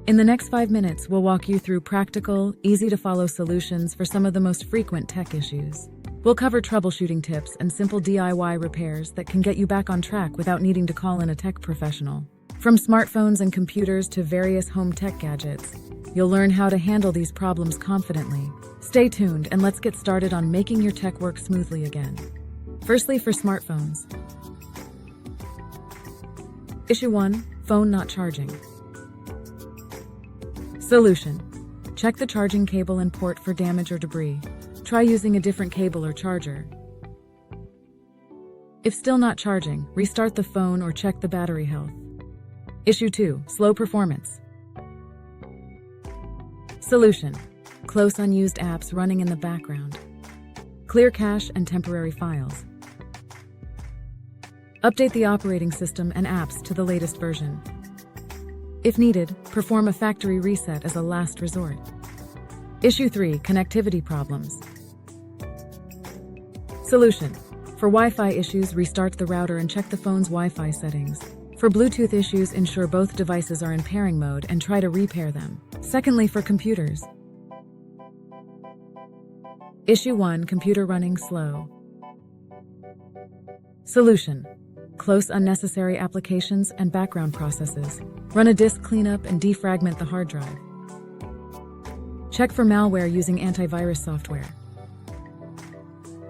In the next 5 minutes, we'll walk you through practical, easy-to-follow solutions for some of the most frequent tech issues. We'll cover troubleshooting tips and simple DIY repairs that can get you back on track without needing to call in a tech professional. From smartphones and computers to various home tech gadgets, you'll learn how to handle these problems confidently. Stay tuned and let's get started on making your tech work smoothly again. Firstly, for smartphones. Issue 1. Phone not charging. Solution. Check the charging cable and port for damage or debris. Try using a different cable or charger. If still not charging, restart the phone or check the battery health. Issue 2. Slow performance. Solution. Close unused apps running in the background. Clear cache and temporary files. Update the operating system and apps to the latest version. If needed, perform a factory reset as a last resort. Issue 3. Connectivity problems. Solution. For Wi-Fi issues, restart the router and check the phone's Wi-Fi settings. For Bluetooth issues, ensure both devices are in pairing mode and try to repair them. Secondly, for computers. Issue 1. Computer running slow. Solution. Close unnecessary applications and background processes. Run a disk cleanup and defragment the hard drive. Check for malware using antivirus software.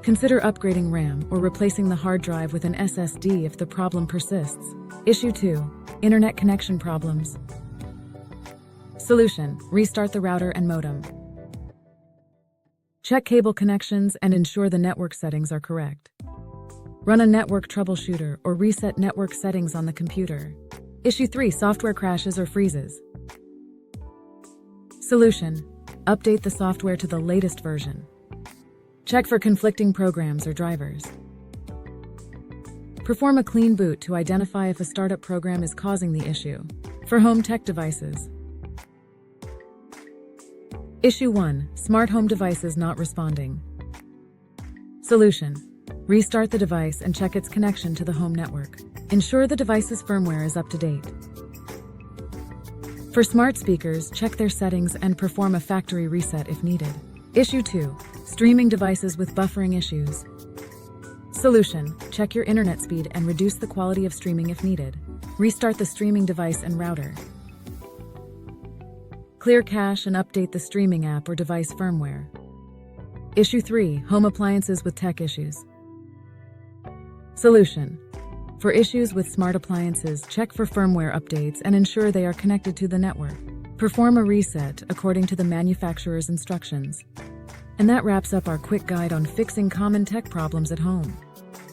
Consider upgrading RAM or replacing the hard drive with an SSD if the problem persists. Issue 2. Internet connection problems. Solution. Restart the router and modem. Check cable connections and ensure the network settings are correct. Run a network troubleshooter or reset network settings on the computer. Issue 3. Software crashes or freezes. Solution. Update the software to the latest version. Check for conflicting programs or drivers. Perform a clean boot to identify if a startup program is causing the issue. For home tech devices. Issue 1. Smart home devices not responding. Solution. Restart the device and check its connection to the home network. Ensure the device's firmware is up to date. For smart speakers, check their settings and perform a factory reset if needed. Issue 2. Streaming devices with buffering issues. Solution. Check your internet speed and reduce the quality of streaming if needed. Restart the streaming device and router. Clear cache and update the streaming app or device firmware. Issue 3. Home appliances with tech issues. Solution. For issues with smart appliances, check for firmware updates and ensure they are connected to the network. Perform a reset according to the manufacturer's instructions. And that wraps up our quick guide on fixing common tech problems at home.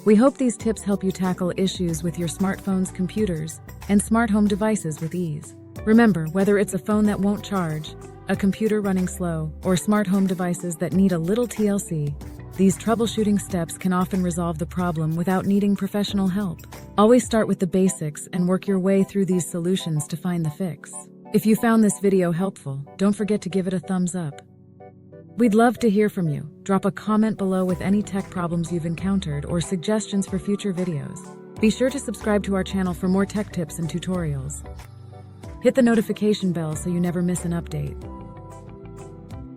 We hope these tips help you tackle issues with your smartphones, computers, and smart home devices with ease. Remember, whether it's a phone that won't charge, a computer running slow, or smart home devices that need a little TLC, these troubleshooting steps can often resolve the problem without needing professional help. Always start with the basics and work your way through these solutions to find the fix. If you found this video helpful, don't forget to give it a thumbs up. We'd love to hear from you. Drop a comment below with any tech problems you've encountered or suggestions for future videos. Be sure to subscribe to our channel for more tech tips and tutorials. Hit the notification bell so you never miss an update.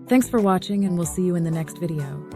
Thanks for watching, and we'll see you in the next video.